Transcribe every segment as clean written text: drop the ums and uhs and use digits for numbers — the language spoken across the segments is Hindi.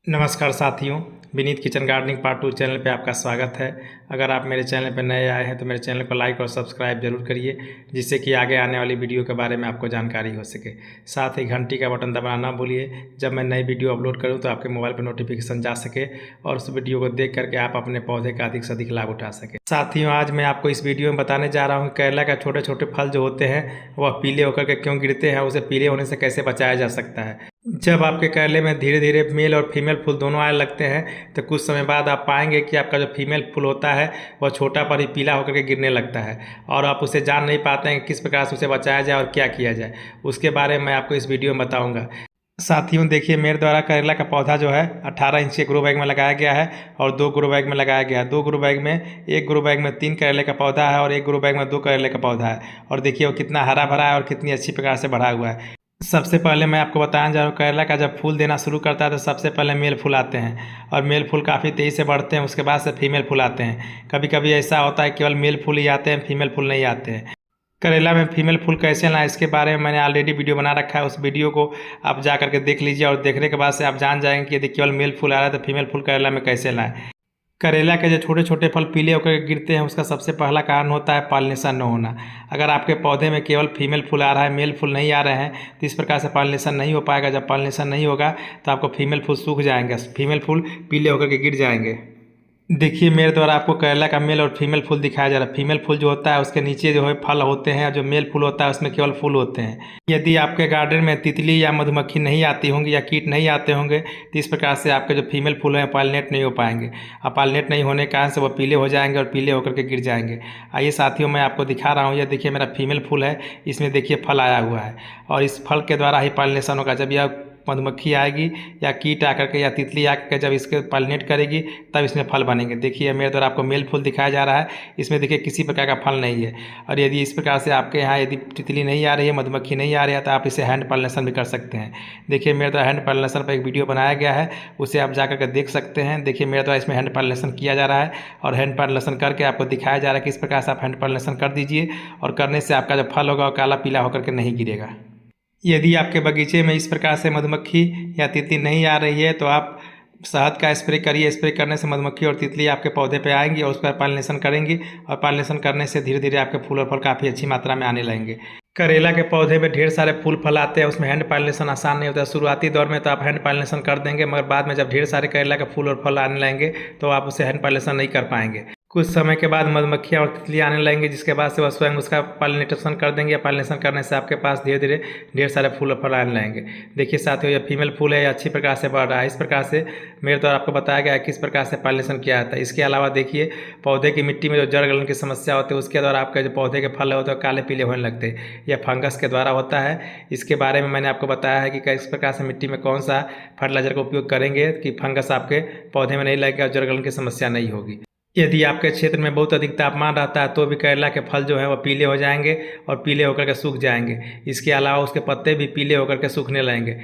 नमस्कार साथियों, Vineet kitchen gardening part 2 channel पे आपका स्वागत है। अगर आप मेरे चैनल पर नए आए हैं तो मेरे चैनल को लाइक और सब्सक्राइब जरूर करिए, जिससे कि आगे आने वाली वीडियो के बारे में आपको जानकारी हो सके। साथ ही घंटी का बटन दबाना ना भूलिए, जब मैं नई वीडियो अपलोड करूं तो आपके मोबाइल पर नोटिफिकेशन जा सके और उस वीडियो को देख करके आप अपने पौधे का अधिक से अधिक लाभ उठा सके। साथियों, आज मैं आपको इस वीडियो में बताने जा रहा हूँ केरला का छोटे छोटे फल जो होते हैं वह पीले होकर के क्यों गिरते हैं, उसे पीले होने से कैसे बचाया जा सकता है। जब आपके केरले में धीरे धीरे मेल और फीमेल फूल दोनों आने लगते हैं तो कुछ समय बाद आप पाएंगे कि आपका जो फीमेल फूल होता है वह छोटा पर ही पीला होकर के गिरने लगता है और आप उसे जान नहीं पाते हैं कि किस प्रकार से उसे बचाया जाए और क्या किया जाए। उसके बारे में मैं आपको इस वीडियो में बताऊंगा। साथियों, देखिए मेरे द्वारा करेला का पौधा जो है 18 इंच के ग्रो बैग में लगाया गया है और 2 ग्रो बैग में लगाया गया है। 2 ग्रो बैग में, एक ग्रो बैग में 3 करेले का पौधा है और एक ग्रो बैग में 2 करेले का पौधा है। और देखिए वो कितना हरा भरा है और कितनी अच्छी प्रकार से बढ़ा हुआ है। सबसे पहले मैं आपको बताना चाह रहा हूँ, करेला का जब फूल देना शुरू करता है तो सबसे पहले मेल फूल आते हैं और मेल फूल काफ़ी तेज़ी से बढ़ते हैं। उसके बाद से फीमेल फूल आते हैं। कभी कभी ऐसा होता है केवल मेल फूल ही आते हैं, फीमेल फूल नहीं आते हैं। करेला में फीमेल फूल कैसे लाएं, इसके बारे में मैंने ऑलरेडी वीडियो बना रखा है। उस वीडियो को आप जा करके देख लीजिए और देखने के बाद से आप जान जाएंगे कि यदि केवल मेल फूल आ रहा है तो फीमेल फूल करेला में कैसे लाएं। करेला के जो छोटे छोटे फल पीले होकर गिरते हैं उसका सबसे पहला कारण होता है पॉलिनेशन न होना। अगर आपके पौधे में केवल फीमेल फूल आ रहा है, मेल फूल नहीं आ रहे हैं, तो इस प्रकार से पॉलिनेशन नहीं हो पाएगा। जब पॉलिनेशन नहीं होगा तो आपको फीमेल फूल सूख जाएंगे, फीमेल फूल पीले होकर के गिर जाएंगे। देखिए मेरे द्वारा आपको करेला का मेल और फीमेल फूल दिखाया जा रहा है। फीमेल फूल जो होता है उसके नीचे जो है फल होते हैं और जो मेल फूल होता है उसमें केवल फूल होते हैं। यदि आपके गार्डन में तितली या मधुमक्खी नहीं आती होंगी या कीट नहीं आते होंगे तो इस प्रकार से आपके जो फीमेल फूल हैं पॉलिनेट नहीं हो पाएंगे। अब पॉलिनेट नहीं होने के कारण से वो पीले हो जाएंगे और पीले होकर के गिर जाएंगे। आइए साथियों, मैं आपको दिखा रहा हूँ। यह देखिए मेरा फीमेल फूल है, इसमें देखिए फल आया हुआ है और इस फल के द्वारा ही पॉलिनेशन होगा। जब यह मधुमक्खी आएगी या कीट आकर के या तितली आकर के जब इसके पॉलिनेट करेगी तब इसमें फल बनेंगे। देखिए मेरे द्वारा आपको मेल फूल दिखाया जा रहा है, इसमें देखिए किसी प्रकार का फल नहीं है। और यदि इस प्रकार से आपके यहाँ यदि तितली नहीं आ रही है, मधुमक्खी नहीं आ रही है, तो आप इसे हैंड पॉलिनेशन भी कर सकते हैं। देखिए मेरे द्वारा हैंड पॉलिनेशन पर एक वीडियो बनाया गया है, उसे आप जाकर के देख सकते हैं। देखिए मेरे द्वारा इसमें हैंड पॉलिनेशन किया जा रहा है और हैंड पॉलिनेशन करके आपको दिखाया जा रहा है कि इस प्रकार से आप हैंड पॉलिनेशन कर दीजिए और करने से आपका जो फल होगा वो काला पीला होकर के नहीं गिरेगा। यदि आपके बगीचे में इस प्रकार से मधुमक्खी या तितली नहीं आ रही है तो आप शहद का स्प्रे करिए। स्प्रे करने से मधुमक्खी और तितली आपके पौधे पे आएंगी और उस पर पॉलिनेशन करेंगी और पॉलिनेशन करने से धीरे धीरे आपके फूल और फल काफ़ी अच्छी मात्रा में आने लगेंगे। करेला के पौधे में ढेर सारे फूल फल आते हैं, उसमें हैंड पॉलिनेशन आसान नहीं होता। शुरुआती दौर में तो आप हैंड पॉलिनेशन कर देंगे, मगर बाद में जब ढेर सारे करेला के फूल और फल आने लगेंगे तो आप उसे हैंड पॉलिनेशन नहीं कर पाएंगे। कुछ समय के बाद मधुमक्खियाँ और तितली आने लगेंगी, जिसके बाद से वह स्वयं उसका पॉलिनेशन कर देंगे। पॉलिनेशन करने से आपके पास धीरे धीरे ढेर सारे फूल और फल आने लगेंगे। देखिए साथियों, यह फीमेल फूल है, अच्छी प्रकार से बढ़ रहा है। इस प्रकार से मेरे द्वारा आपको बताया गया है किस प्रकार से पॉलिनेशन किया जाता है। इसके अलावा देखिए पौधे की मिट्टी में जो जड़ गलन की समस्या होती है उसके द्वारा आपके जो पौधे के फल होते हैं काले पीले होने लगते हैं। यह फंगस के द्वारा होता है। इसके बारे में मैंने आपको बताया है कि किस प्रकार से मिट्टी में कौन सा फर्टिलाइजर का उपयोग करेंगे कि फंगस आपके पौधे में नहीं लगेगा और जड़ गलन की समस्या नहीं होगी। यदि आपके क्षेत्र में बहुत अधिक तापमान रहता है तो भी करेला के फल जो है वो पीले हो जाएंगे और पीले होकर के सूख जाएंगे। इसके अलावा उसके पत्ते भी पीले होकर के सूखने लगेंगे।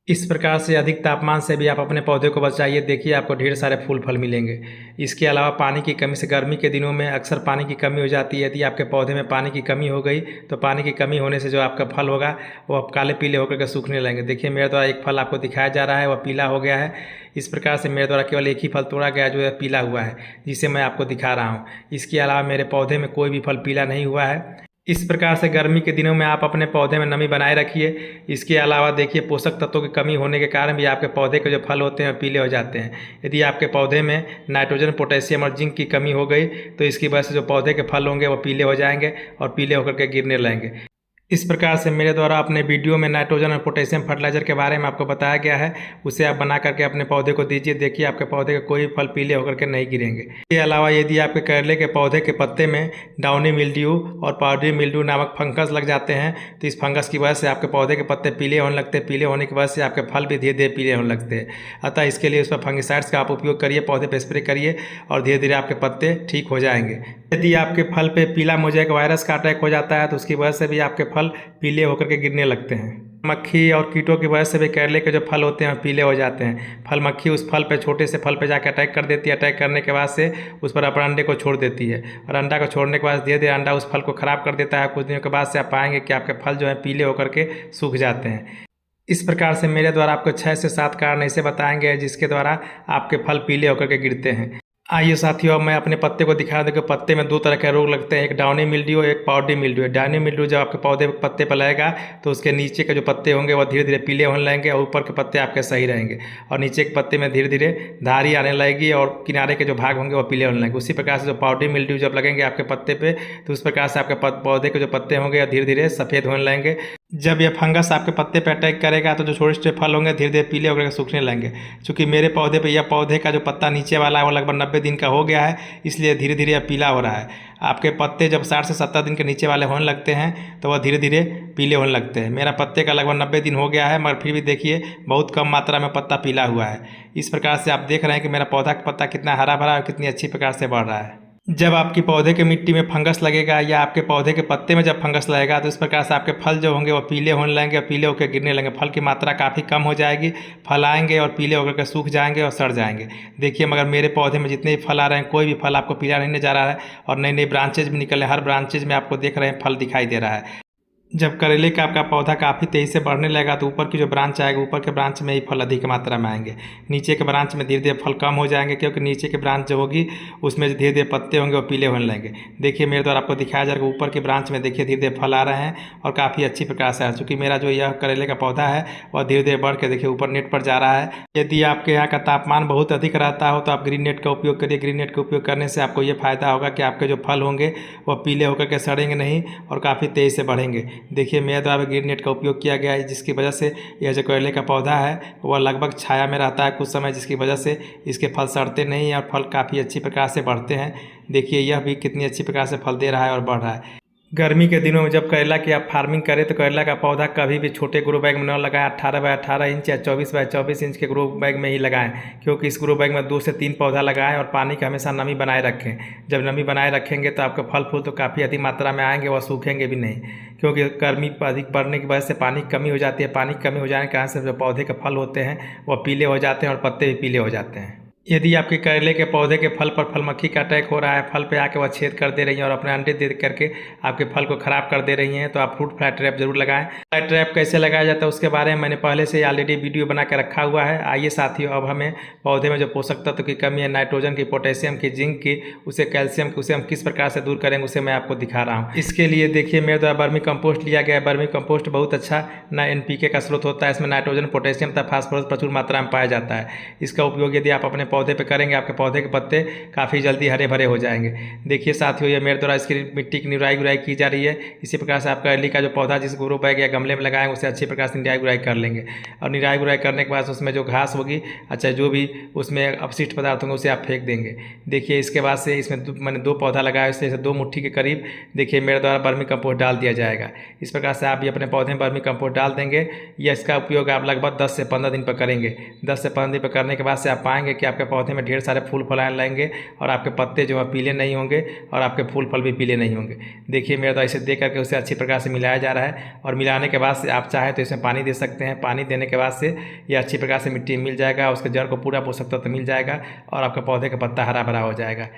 इस प्रकार से अधिक तापमान से भी आप अपने पौधे को बचाइए। देखिए आपको ढेर सारे फूल फल मिलेंगे। इसके अलावा पानी की कमी से, गर्मी के दिनों में अक्सर पानी की कमी हो जाती है। यदि आपके पौधे में पानी की कमी हो गई तो पानी की कमी होने से जो आपका फल होगा वो काले पीले होकर के सूखने लगेंगे। देखिए मेरे द्वारा एक फल आपको दिखाया जा रहा है, वह पीला हो गया है। इस प्रकार से मेरे द्वारा केवल एक ही फल तोड़ा गया जो है पीला हुआ है, जिसे मैं आपको दिखा रहा हूँ। इसके अलावा मेरे पौधे में कोई भी फल पीला नहीं हुआ है। इस प्रकार से गर्मी के दिनों में आप अपने पौधे में नमी बनाए रखिए। इसके अलावा देखिए पोषक तत्वों की कमी होने के कारण भी आपके पौधे के जो फल होते हैं पीले हो जाते हैं। यदि आपके पौधे में नाइट्रोजन, पोटेशियम और जिंक की कमी हो गई तो इसकी वजह से जो पौधे के फल होंगे वो पीले हो जाएंगे और पीले होकर के गिरने लगेंगे। इस प्रकार से मेरे द्वारा अपने वीडियो में नाइट्रोजन और पोटेशियम फर्टिलाइजर के बारे में आपको बताया गया है, उसे आप बना करके अपने पौधे को दीजिए। देखिए आपके पौधे के कोई फल पीले होकर के नहीं गिरेंगे। इसके अलावा यदि आपके करेले के पौधे के पत्ते में डाउनी मिल्ड्यू और पाउडरी मिल्ड्यू नामक फंगस लग जाते हैं तो इस फंगस की वजह से आपके पौधे के पत्ते पीले होने लगते हैं। पीले होने की वजह से आपके फल भी धीरे धीरे पीले होने लगते हैं। अतः इसके लिए उस पर फंगिसाइड्स का आप उपयोग करिए, पौधे पर स्प्रे करिए और धीरे धीरे आपके पत्ते ठीक हो जाएंगे। यदि आपके फल पे पीला मोज़ेक वायरस का अटैक हो जाता है तो उसकी वजह से भी आपके फल पीले होकर के गिरने लगते हैं। मक्खी और कीटों की वजह से भी करेले के जो फल होते हैं पीले हो जाते हैं। फल मक्खी उस फल पे, छोटे से फल पे जाकर अटैक कर देती है। अटैक करने के बाद से उस पर अपने अंडे को छोड़ देती है और अंडा को छोड़ने के बाद धीरे धीरे अंडा उस फल को खराब कर देता है। कुछ दिनों के बाद से आप पाएंगे कि आपके फल जो है पीले होकर के सूख जाते हैं। इस प्रकार से मेरे द्वारा आपको 6 से 7 कारण ऐसे बताएंगे जिसके द्वारा आपके फल पीले होकर के गिरते हैं। आइए साथियों, अब मैं अपने पत्ते को दिखा दूं कि पत्ते में 2 तरह के रोग लगते हैं, एक डाउनी मिल्ड्यू और एक पाउडरी मिल्ड्यू। डाउनी मिल्ड्यू जब आपके पौधे पत्ते पर लगेगा तो उसके नीचे के जो पत्ते होंगे वो धीरे धीरे पीले होने लगेंगे और ऊपर के पत्ते आपके सही रहेंगे, और नीचे के पत्ते में धीरे धीरे धारी आने लगेगी और किनारे के जो भाग होंगे वो पीले होने लगेंगे। उसी प्रकार से जो पाउडरी मिल्ड्यू जब लगेंगे आपके पत्ते पे तो उस प्रकार से आपके पौधे के जो पत्ते होंगे धीरे धीरे सफ़ेद होने लगेंगे। जब यह फंगस आपके पत्ते पे अटैक करेगा तो जो छोटे छोटे फल होंगे धीरे धीरे पीले होकर सूखने लगेंगे। क्योंकि मेरे पौधे पे यह पौधे का जो पत्ता नीचे वाला है वो लगभग 90 दिन का हो गया है, इसलिए धीरे धीरे यह पीला हो रहा है। आपके पत्ते जब 60 से 70 दिन के नीचे वाले होने लगते हैं तो वह धीरे धीरे पीले होने लगते हैं। मेरा पत्ते का लगभग 90 दिन हो गया है, मगर फिर भी देखिए बहुत कम मात्रा में पत्ता पीला हुआ है। इस प्रकार से आप देख रहे हैं कि मेरा पौधा का पत्ता कितना हरा भरा और कितनी अच्छी प्रकार से बढ़ रहा है। जब आपकी पौधे के मिट्टी में फंगस लगेगा या आपके पौधे के पत्ते में जब फंगस लगेगा तो इस प्रकार से आपके फल जो होंगे वो पीले होने लगेंगे और पीले होकर गिरने लगेंगे। फल की मात्रा काफ़ी कम हो जाएगी, फल आएंगे और पीले होकर के सूख जाएंगे और सड़ जाएंगे। देखिए, मगर मेरे पौधे में जितने भी फल आ रहे हैं कोई भी फल आपको पीला नहीं नजर आ रहा है और नई नई ब्रांचेज भी निकल रहे हैं। हर ब्रांचेज में आपको देख रहे हैं फल दिखाई दे रहा है। जब करेले का आपका पौधा काफ़ी तेज़ी से बढ़ने लगेगा तो ऊपर की जो ब्रांच आएगा ऊपर के ब्रांच में ही फल अधिक मात्रा में आएंगे, नीचे के ब्रांच में धीरे धीरे फल कम हो जाएंगे, क्योंकि नीचे के ब्रांच जो होगी उसमें धीरे धीरे पत्ते होंगे वो पीले होने लगेंगे। देखिए मेरे द्वारा आपको दिखाया जाएगा ऊपर की ब्रांच में देखिए धीरे धीरे फल आ रहे हैं और काफ़ी अच्छी प्रकार से आ, चूँकि मेरा जो यह करेले का पौधा है वह धीरे धीरे बढ़ के देखिए ऊपर नेट पर जा रहा है। यदि आपके यहाँ का तापमान बहुत अधिक रहता हो तो आप ग्रीन नेट का उपयोग करिए। ग्रीन नेट का उपयोग करने से आपको ये फ़ायदा होगा कि आपके जो फल होंगे वह पीले होकर के सड़ेंगे नहीं और काफ़ी तेज़ी से बढ़ेंगे। देखिए मेरे द्वारा ग्रीन नेट का उपयोग किया गया है, जिसकी वजह से यह जो करेले का पौधा है वह लगभग छाया में रहता है कुछ समय, जिसकी वजह से इसके फल सड़ते नहीं और फल काफ़ी अच्छी प्रकार से बढ़ते हैं। देखिए यह भी कितनी अच्छी प्रकार से फल दे रहा है और बढ़ रहा है। गर्मी के दिनों में जब करेला की आप फार्मिंग करें तो करेला का पौधा कभी भी छोटे ग्रो बैग में न लगाएं। 18 बाय 18 इंच या 24 बाय 24 इंच के ग्रो बैग में ही लगाएं, क्योंकि इस ग्रो बैग में 2 से 3 पौधा लगाएं और पानी का हमेशा नमी बनाए रखें। जब नमी बनाए रखेंगे तो आपके फल फूल तो काफ़ी अधिक मात्रा में आएंगे, वह सूखेंगे भी नहीं, क्योंकि गर्मी अधिक बढ़ने की वजह से पानी की कमी हो जाती है। पानी की कमी हो जाने के कारण से जो पौधे के फल होते हैं वह पीले हो जाते हैं और पत्ते भी पीले हो जाते हैं। यदि आपके करेले के पौधे के फल पर फल मक्खी का अटैक हो रहा है, फल पे आके वह छेद कर दे रही हैं और अपने अंडे दे करके आपके फल को ख़राब कर दे रही हैं, तो आप फ्रूट फ्लाई ट्रैप जरूर लगाएं। फ्लाई ट्रैप कैसे लगाया जाता है उसके बारे में मैंने पहले से ऑलरेडी वीडियो बना के रखा हुआ है। आइए साथियों, अब हमें पौधे में जो पोषक तत्व की कमी है, नाइट्रोजन की, पोटेशियम की, जिंक की, उसे कैल्शियम की, उसे हम किस प्रकार से दूर करेंगे उसे मैं आपको दिखा रहा हूँ। इसके लिए देखिए मेरे द्वारा वर्मी कंपोस्ट लिया गया है। वर्मी कंपोस्ट बहुत अच्छा NPK का स्रोत होता है। इसमें नाइट्रोजन, पोटेशियम तथा फास्फोरस प्रचुर मात्रा में पाया जाता है। इसका उपयोग यदि आप अपने पौधे पर करेंगे आपके पौधे के पत्ते काफ़ी जल्दी हरे भरे हो जाएंगे। देखिए साथियों, ये मेरे द्वारा इसकी मिट्टी की निराई गुराई की जा रही है। इसी प्रकार से आप करेली का जो पौधा जिस ग्रो बैग या गमले में लगाएंगे उसे अच्छी प्रकार से निराई गुराई कर लेंगे, और निराई गुराई करने के बाद उसमें जो घास होगी, अच्छा जो भी उसमें अपशिष्ट पदार्थ होंगे उसे आप फेंक देंगे। देखिए इसके बाद से इसमें मैंने 2 पौधा लगाया, इसलिए 2 मुट्ठी के करीब देखिए मेरे द्वारा वर्मी कंपोस्ट डाल दिया जाएगा। इस प्रकार से आप भी अपने पौधे में वर्मी कंपोस्ट डाल देंगे। या इसका उपयोग आप लगभग 10 से 15 दिन पर करेंगे। 10 से 15 दिन पर करने के बाद से आप पाएंगे कि आपके पौधे में ढेर सारे फूल फल आने लगेंगे और आपके पत्ते जो है पीले नहीं होंगे और आपके फूल फल भी पीले नहीं होंगे। देखिए मेरा तो इसे देख करके उसे अच्छी प्रकार से मिलाया जा रहा है, और मिलाने के बाद से आप चाहें तो इसमें पानी दे सकते हैं। पानी देने के बाद से ये अच्छी प्रकार से मिट्टी मिल जाएगा, उसके जड़ को पूरा पोषक तत्व मिल जाएगा और आपके पौधे का पत्ता हरा भरा हो जाएगा।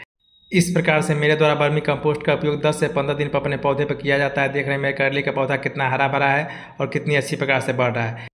इस प्रकार से मेरे द्वारा वर्मी कंपोस्ट का उपयोग 10 से 15 दिन पर अपने पौधे पर किया जाता है। देख रहे हैं मेरे करेले का पौधा कितना हरा भरा है और कितनी अच्छी प्रकार से बढ़ रहा है।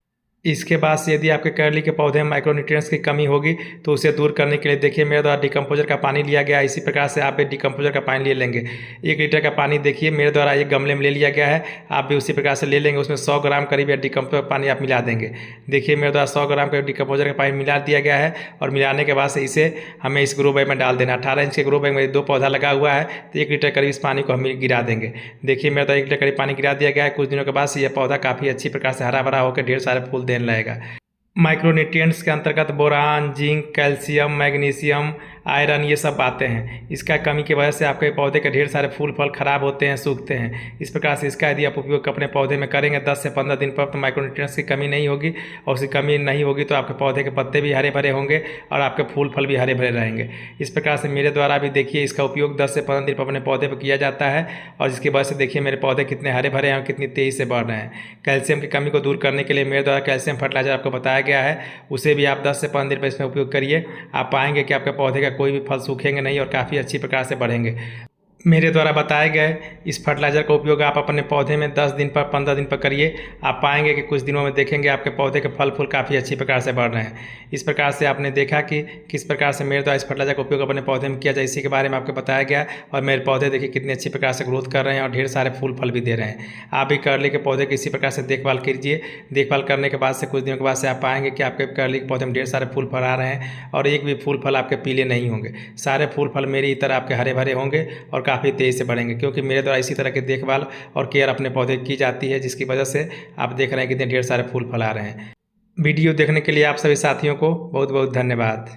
इसके बाद से यदि आपके करेले के पौधे में माइक्रोन्यूट्रिएंट्स की कमी होगी तो उसे दूर करने के लिए देखिए मेरे द्वारा डिकम्पोजर का पानी लिया गया है। इसी प्रकार से आप भी डिकम्पोजर का पानी ले लेंगे। 1 लीटर का पानी देखिए मेरे द्वारा एक गमले में ले लिया गया है, आप भी उसी प्रकार से ले लेंगे। उसमें 100 ग्राम करीब या डिकम्पोजर पानी आप मिला देंगे। देखिए मेरे द्वारा 100 ग्राम का डिकम्पोजर का पानी मिला दिया गया है, और मिलाने के बाद से इसे हमें इस ग्रो बैग में डाल देना। 18 इंच के ग्रो बैग में 2 पौधा लगा हुआ है, तो 1 लीटर करीब इस पानी को हम गिरा देंगे। देखिए मेरे द्वारा 1 लीटर करीब पानी गिरा दिया गया है। कुछ दिनों के बाद से यह पौधा काफ़ी अच्छी प्रकार से हरा भरा होकर ढेर सारे फूल देने लगेगा। माइक्रोन्यूट्रिएंट्स के अंतर्गत boron, zinc, calcium, magnesium, iron ये सब आते हैं। इसका कमी की वजह से आपके पौधे के ढेर सारे फूल फल खराब होते हैं, सूखते हैं। इस प्रकार से इसका यदि आप उपयोग अपने पौधे में करेंगे 10 से 15 दिन पर तो माइक्रोन्यूट्रिएंट्स की कमी नहीं होगी, और उसकी कमी नहीं होगी तो आपके पौधे के पत्ते भी हरे भरे होंगे और आपके फूल फल भी हरे भरे रहेंगे। इस प्रकार से मेरे द्वारा भी देखिए इसका उपयोग 10 से 15 दिन पर अपने पौधे पर किया जाता है, और जिसकी वजह से देखिए मेरे पौधे कितने हरे भरे हैं और कितनी तेज़ी से बढ़ रहे हैं। कैल्शियम की कमी को दूर करने के लिए मेरे द्वारा कैल्शियम फर्टिलाइजर आपको बताया गया है, उसे भी आप 10 से 15 दिन पर इसमें उपयोग करिए। आप पाएंगे कि आपके पौधे का कोई भी फल सूखेंगे नहीं और काफ़ी अच्छी प्रकार से बढ़ेंगे। मेरे द्वारा बताए गए इस फर्टिलाइज़र का उपयोग आप अपने पौधे में 10 दिन पर 15 दिन पर करिए। आप पाएंगे कि कुछ दिनों में देखेंगे आपके पौधे के फल फूल काफ़ी अच्छी प्रकार से बढ़ रहे हैं। इस प्रकार से आपने देखा कि किस प्रकार से मेरे द्वारा इस फर्टिलाइज़र का उपयोग अपने पौधे में किया जाए, इसी के बारे में आपको बताया गया। और मेरे पौधे देखिए कितनी अच्छी प्रकार से ग्रोथ कर रहे हैं और ढेर सारे फूल फल भी दे रहे हैं। आप भी करली के पौधे की इसी प्रकार से देखभाल कीजिए। देखभाल करने के बाद से कुछ दिनों के बाद से आप पाएंगे कि आपके करली के पौधे में ढेर सारे फूल फल आ रहे हैं और एक भी फूल फल आपके पीले नहीं होंगे। सारे फूल फल मेरी तरह आपके हरे भरे होंगे और काफ़ी तेज़ी से बढ़ेंगे, क्योंकि मेरे द्वारा इसी तरह की देखभाल और केयर अपने पौधे की जाती है, जिसकी वजह से आप देख रहे हैं कितने ढेर सारे फूल फल आ रहे हैं। वीडियो देखने के लिए आप सभी साथियों को बहुत बहुत धन्यवाद।